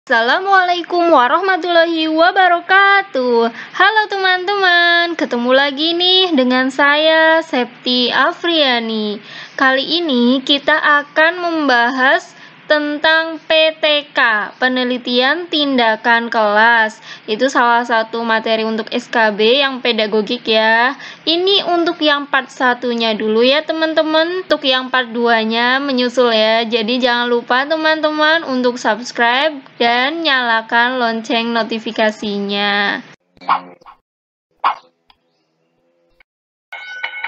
Assalamualaikum warahmatullahi wabarakatuh. Halo teman-teman, ketemu lagi nih dengan saya Septi Afriani. Kali ini kita akan membahas tentang PTK, penelitian tindakan kelas. Itu salah satu materi untuk SKB yang pedagogik ya. Ini untuk yang part 1-nya dulu ya teman-teman. Untuk yang part 2-nya menyusul ya. Jadi jangan lupa teman-teman untuk subscribe dan nyalakan lonceng notifikasinya.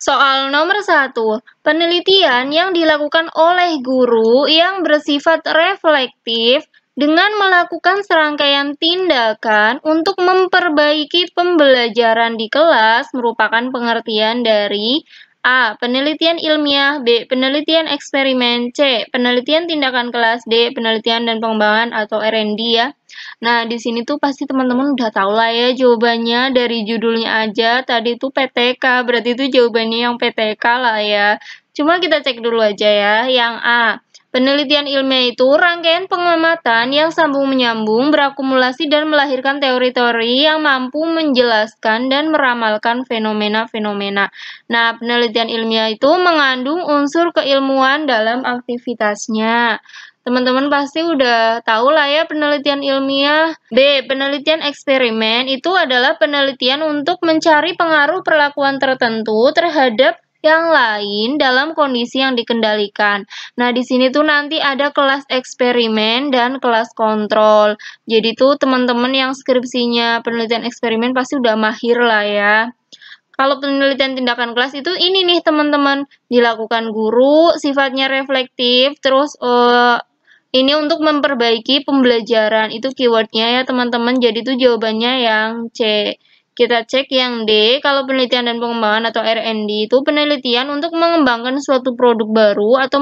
Soal nomor 1, penelitian yang dilakukan oleh guru yang bersifat reflektif dengan melakukan serangkaian tindakan untuk memperbaiki pembelajaran di kelas merupakan pengertian dari A. Penelitian ilmiah, B. Penelitian eksperimen, C. Penelitian tindakan kelas, D. Penelitian dan pengembangan atau R&D ya. Nah, di sini tuh pasti teman-teman udah tahu lah ya jawabannya dari judulnya aja. Tadi tuh PTK, berarti itu jawabannya yang PTK lah ya. Cuma kita cek dulu aja ya. Yang A, penelitian ilmiah itu rangkaian pengamatan yang sambung-menyambung, berakumulasi dan melahirkan teori-teori yang mampu menjelaskan dan meramalkan fenomena-fenomena. Nah, penelitian ilmiah itu mengandung unsur keilmuan dalam aktivitasnya. Teman-teman pasti udah tahu lah ya penelitian ilmiah. B. Penelitian eksperimen itu adalah penelitian untuk mencari pengaruh perlakuan tertentu terhadap yang lain dalam kondisi yang dikendalikan. Nah, di sini tuh nanti ada kelas eksperimen dan kelas kontrol. Jadi tuh teman-teman yang skripsinya penelitian eksperimen pasti udah mahir lah ya. Kalau penelitian tindakan kelas itu ini nih teman-teman, dilakukan guru, sifatnya reflektif, terus ini untuk memperbaiki pembelajaran, itu keywordnya ya teman-teman, jadi itu jawabannya yang C. Kita cek yang D, kalau penelitian dan pengembangan atau R&D itu penelitian untuk mengembangkan suatu produk baru atau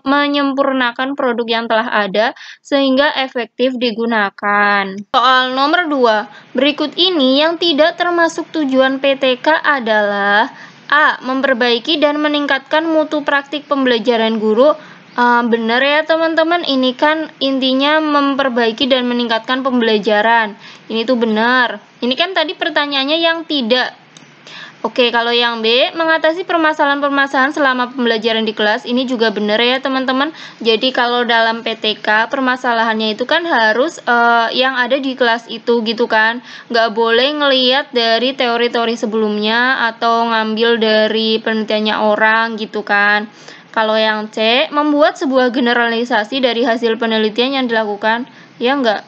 menyempurnakan produk yang telah ada sehingga efektif digunakan. Soal nomor 2, berikut ini yang tidak termasuk tujuan PTK adalah A. Memperbaiki dan meningkatkan mutu praktik pembelajaran guru. Benar ya teman-teman, ini kan intinya memperbaiki dan meningkatkan pembelajaran. Ini tuh benar. Ini kan tadi pertanyaannya yang tidak. Oke, kalau yang B, mengatasi permasalahan-permasalahan selama pembelajaran di kelas, ini juga benar ya teman-teman. Jadi kalau dalam PTK, permasalahannya itu kan harus yang ada di kelas itu gitu kan. Nggak boleh ngelihat dari teori-teori sebelumnya atau ngambil dari penelitiannya orang gitu kan. Kalau yang C, membuat sebuah generalisasi dari hasil penelitian yang dilakukan. Ya enggak?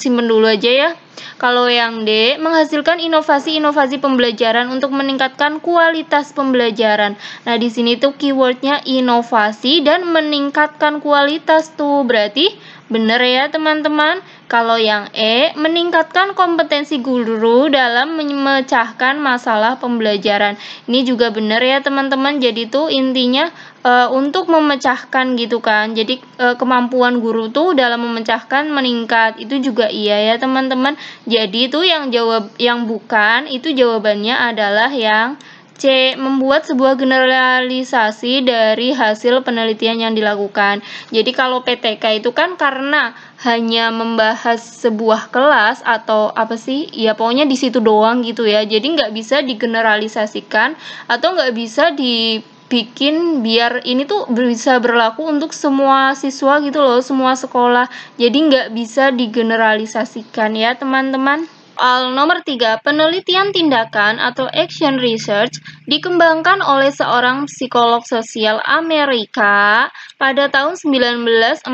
Simpen dulu aja ya. Kalau yang D, menghasilkan inovasi-inovasi pembelajaran untuk meningkatkan kualitas pembelajaran. Nah, di sini tuh keywordnya inovasi dan meningkatkan kualitas tuh. Berarti benar ya teman-teman. Kalau yang E, meningkatkan kompetensi guru dalam memecahkan masalah pembelajaran. Ini juga benar ya teman-teman. Jadi tuh intinya untuk memecahkan gitu kan. Jadi kemampuan guru tuh dalam memecahkan meningkat. Itu juga iya ya teman-teman. Jadi itu yang bukan itu jawabannya adalah yang C. Membuat sebuah generalisasi dari hasil penelitian yang dilakukan. Jadi kalau PTK itu kan karena hanya membahas sebuah kelas atau apa sih, ya pokoknya di situ doang gitu ya. Jadi nggak bisa digeneralisasikan atau nggak bisa dibikin biar ini tuh bisa berlaku untuk semua siswa gitu loh, semua sekolah. Jadi nggak bisa digeneralisasikan ya teman-teman. Soal nomor 3, penelitian tindakan atau action research dikembangkan oleh seorang psikolog sosial Amerika pada tahun 1946.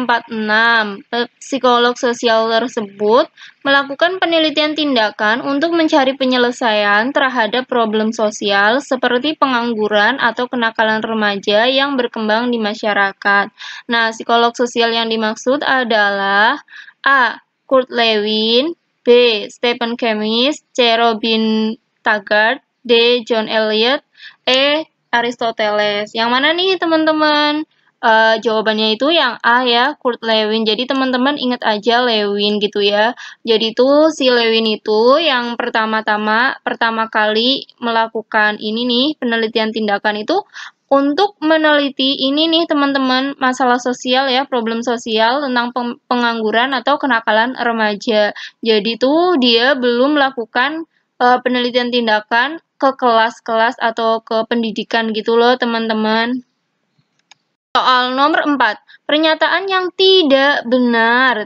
Psikolog sosial tersebut melakukan penelitian tindakan untuk mencari penyelesaian terhadap problem sosial seperti pengangguran atau kenakalan remaja yang berkembang di masyarakat. Nah, psikolog sosial yang dimaksud adalah A. Kurt Lewin, B. Stephen Kemmis, C. Robin Taggart, D. John Eliot, E. Aristoteles. Yang mana nih teman-teman? Jawabannya itu yang A ya, Kurt Lewin. Jadi teman-teman ingat aja Lewin gitu ya. Jadi tuh si Lewin itu yang pertama kali melakukan ini nih penelitian tindakan itu untuk meneliti ini nih teman-teman, masalah sosial ya, problem sosial tentang pengangguran atau kenakalan remaja. Jadi tuh dia belum melakukan penelitian tindakan ke kelas-kelas atau ke pendidikan gitu loh teman-teman. Soal nomor 4, pernyataan yang tidak benar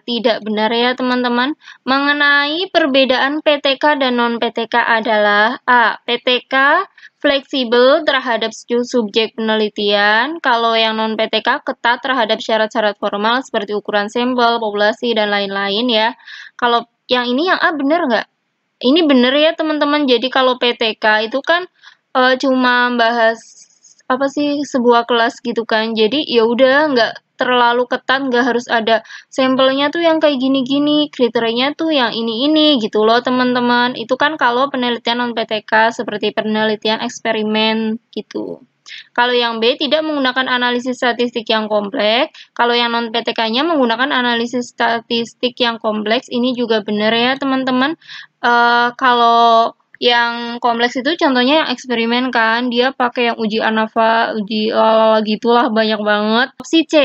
ya teman-teman, mengenai perbedaan PTK dan non-PTK adalah A. PTK fleksibel terhadap subjek penelitian, kalau yang non-PTK ketat terhadap syarat-syarat formal seperti ukuran sampel, populasi, dan lain-lain ya. Kalau yang ini yang A benar nggak? Ini benar ya teman-teman, jadi kalau PTK itu kan cuma bahas apa sih sebuah kelas gitu kan, jadi ya udah nggak terlalu ketat, nggak harus ada sampelnya tuh yang kayak gini-gini, kriterianya tuh yang ini gitu loh teman-teman. Itu kan kalau penelitian non PTK seperti penelitian eksperimen gitu. Kalau yang B tidak menggunakan analisis statistik yang kompleks, kalau yang non PTK-nya menggunakan analisis statistik yang kompleks. Ini juga benar ya teman-teman. Kalau yang kompleks itu contohnya yang eksperimen kan, dia pakai yang uji ANAVA, uji gitulah banyak banget. Opsi C,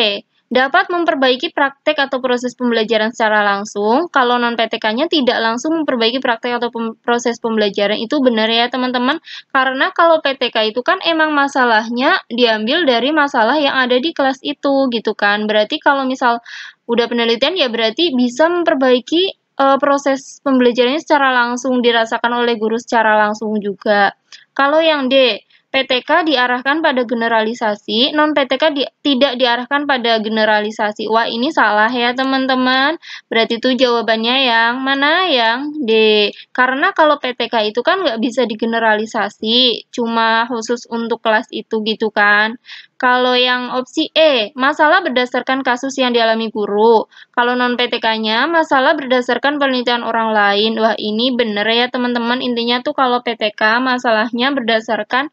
dapat memperbaiki praktek atau proses pembelajaran secara langsung. Kalau non-PTK-nya tidak langsung memperbaiki praktek atau proses pembelajaran. Itu benar ya teman-teman, karena kalau PTK itu kan emang masalahnya diambil dari masalah yang ada di kelas itu gitu kan. Berarti kalau misal udah penelitian ya berarti bisa memperbaiki proses pembelajarannya secara langsung, dirasakan oleh guru secara langsung juga. Kalau yang D, PTK diarahkan pada generalisasi, non-PTK tidak diarahkan pada generalisasi. Wah, ini salah ya teman-teman. Berarti itu jawabannya yang mana? Yang D. Karena kalau PTK itu kan nggak bisa digeneralisasi, cuma khusus untuk kelas itu gitu kan. Kalau yang opsi E, masalah berdasarkan kasus yang dialami guru. Kalau non-PTK-nya, masalah berdasarkan penelitian orang lain. Wah, ini bener ya teman-teman. Intinya tuh kalau PTK, masalahnya berdasarkan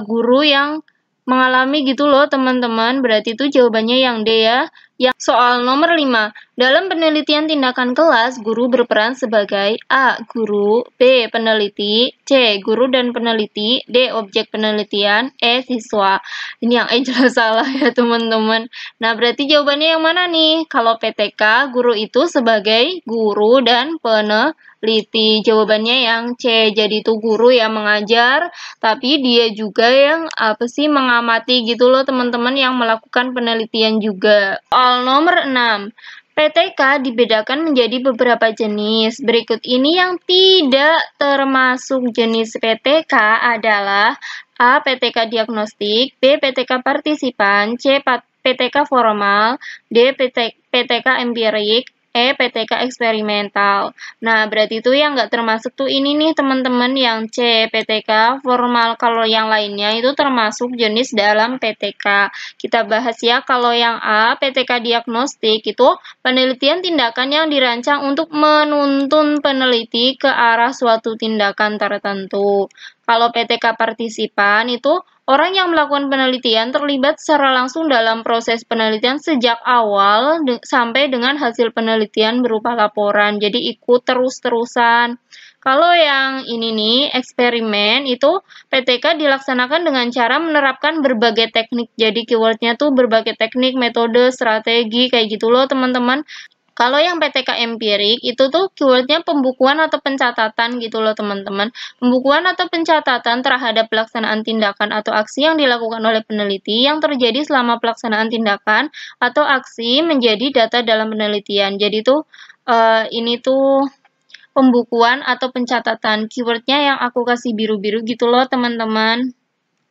guru yang mengalami gitu loh teman-teman. Berarti itu jawabannya yang D ya. Yang soal nomor 5, dalam penelitian tindakan kelas, guru berperan sebagai A. Guru, B. Peneliti, C. Guru dan peneliti, D. Objek penelitian, E. Siswa. Ini yang E jelas salah ya teman-teman. Nah berarti jawabannya yang mana nih? Kalau PTK, guru itu sebagai guru dan peneliti. Jawabannya yang C. Jadi itu guru yang mengajar, tapi dia juga yang apa sih mengamati gitu loh teman-teman, yang melakukan penelitian juga. Soal nomor 6, PTK dibedakan menjadi beberapa jenis. Berikut ini yang tidak termasuk jenis PTK adalah A. PTK diagnostik, B. PTK partisipan, C. PTK formal, D. PTK empirik, E. PTK eksperimental. Nah, berarti itu yang nggak termasuk tuh ini nih teman-teman, yang C. PTK formal. Kalau yang lainnya itu termasuk jenis dalam PTK. Kita bahas ya, kalau yang A. PTK diagnostik itu penelitian tindakan yang dirancang untuk menuntun peneliti ke arah suatu tindakan tertentu. Kalau PTK partisipan itu orang yang melakukan penelitian terlibat secara langsung dalam proses penelitian sejak awal sampai dengan hasil penelitian berupa laporan. Jadi ikut terus-terusan. Kalau yang ini nih, eksperimen itu PTK dilaksanakan dengan cara menerapkan berbagai teknik. Jadi keywordnya tuh berbagai teknik, metode, strategi, kayak gitu loh teman-teman. Kalau yang PTK empirik itu tuh keywordnya pembukuan atau pencatatan gitu loh teman-teman. Pembukuan atau pencatatan terhadap pelaksanaan tindakan atau aksi yang dilakukan oleh peneliti yang terjadi selama pelaksanaan tindakan atau aksi menjadi data dalam penelitian. Jadi tuh ini tuh pembukuan atau pencatatan. Keywordnya yang aku kasih biru-biru gitu loh teman-teman.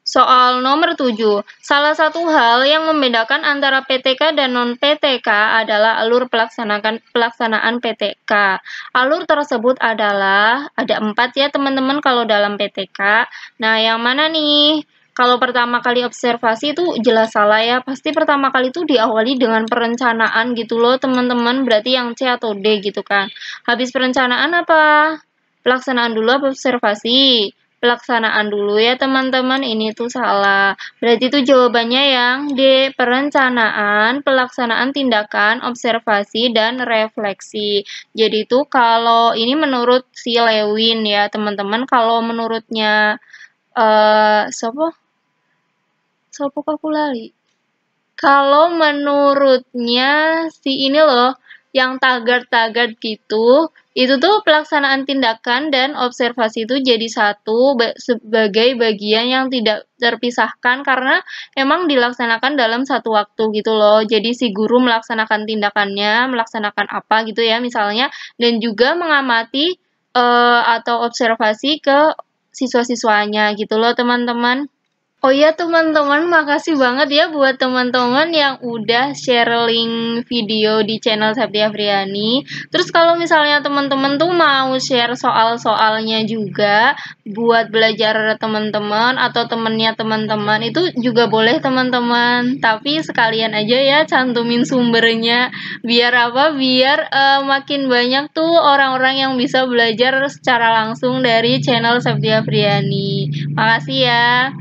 Soal nomor 7, salah satu hal yang membedakan antara PTK dan non-PTK adalah alur pelaksanaan PTK. Alur tersebut adalah, ada 4 ya teman-teman kalau dalam PTK. Nah, yang mana nih? Kalau pertama kali observasi itu jelas salah ya, pasti pertama kali itu diawali dengan perencanaan gitu loh teman-teman, berarti yang C atau D gitu kan. Habis perencanaan apa? Pelaksanaan dulu apa observasi? Pelaksanaan dulu ya teman-teman, ini tuh salah. Berarti itu jawabannya yang D, perencanaan, pelaksanaan tindakan, observasi, dan refleksi. Jadi itu kalau ini menurut si Lewin ya teman-teman, kalau menurutnya siapa? Sopo kok aku lali. Kalau menurutnya si ini loh, yang tagar-tagar gitu, itu tuh pelaksanaan tindakan dan observasi itu jadi satu sebagai bagian yang tidak terpisahkan karena emang dilaksanakan dalam satu waktu gitu loh. Jadi si guru melaksanakan tindakannya, melaksanakan apa gitu ya misalnya, dan juga mengamati atau observasi ke siswa-siswanya gitu loh teman-teman. Oh iya teman-teman, makasih banget ya buat teman-teman yang udah share link video di channel Septia Friani. Terus kalau misalnya teman-teman tuh mau share soal-soalnya juga buat belajar teman-teman atau temennya teman-teman itu juga boleh teman-teman. Tapi sekalian aja ya cantumin sumbernya biar apa? Biar makin banyak tuh orang-orang yang bisa belajar secara langsung dari channel Septia Friani. Makasih ya.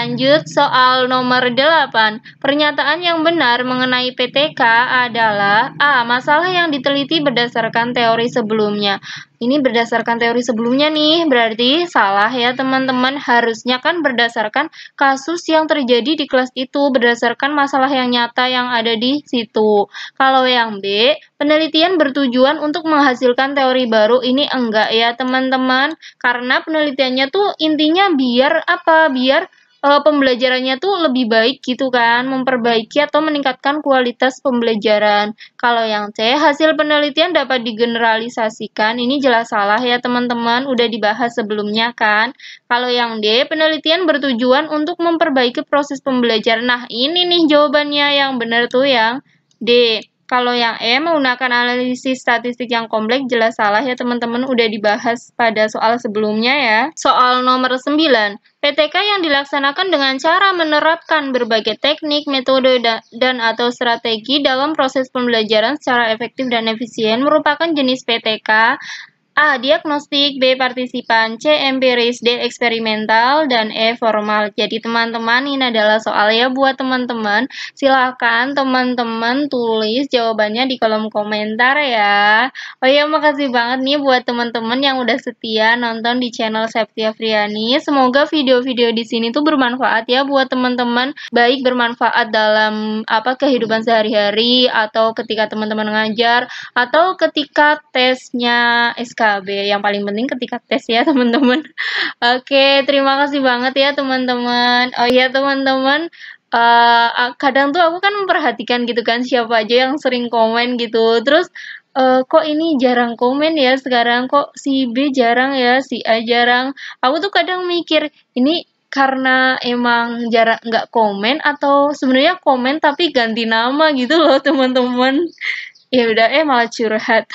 Lanjut soal nomor 8. Pernyataan yang benar mengenai PTK adalah A. Masalah yang diteliti berdasarkan teori sebelumnya. Ini berdasarkan teori sebelumnya nih, berarti salah ya teman-teman. Harusnya kan berdasarkan kasus yang terjadi di kelas itu, berdasarkan masalah yang nyata yang ada di situ. Kalau yang B, penelitian bertujuan untuk menghasilkan teori baru, ini enggak ya teman-teman. Karena penelitiannya tuh intinya biar apa? Biar pembelajarannya tuh lebih baik gitu kan, memperbaiki atau meningkatkan kualitas pembelajaran. Kalau yang C, hasil penelitian dapat digeneralisasikan, ini jelas salah ya teman-teman, udah dibahas sebelumnya kan. Kalau yang D, penelitian bertujuan untuk memperbaiki proses pembelajaran. Nah, ini nih jawabannya yang benar tuh yang D. Kalau yang E, menggunakan analisis statistik yang kompleks, jelas salah ya teman-teman, udah dibahas pada soal sebelumnya ya. Soal nomor 9, PTK yang dilaksanakan dengan cara menerapkan berbagai teknik, metode, dan atau strategi dalam proses pembelajaran secara efektif dan efisien merupakan jenis PTK. A. Diagnostik, B. Partisipan, C. Empiris, D. Eksperimental, dan E. Formal. Jadi teman-teman ini adalah soal ya buat teman-teman. Silakan teman-teman tulis jawabannya di kolom komentar ya. Oh ya makasih banget nih buat teman-teman yang udah setia nonton di channel Septia Friani. Semoga video-video di sini tuh bermanfaat ya buat teman-teman. Baik bermanfaat dalam kehidupan sehari-hari atau ketika teman-teman ngajar atau ketika tesnya SKB. Yang paling penting ketika tes ya teman-teman. Oke, terima kasih banget ya teman-teman. Oh iya teman-teman, kadang tuh aku kan memperhatikan gitu kan siapa aja yang sering komen gitu. Terus kok ini jarang komen ya sekarang, kok si B jarang ya, si A jarang. Aku tuh kadang mikir ini karena emang jarang nggak komen atau sebenarnya komen tapi ganti nama gitu loh teman-teman. Ya udah malah curhat.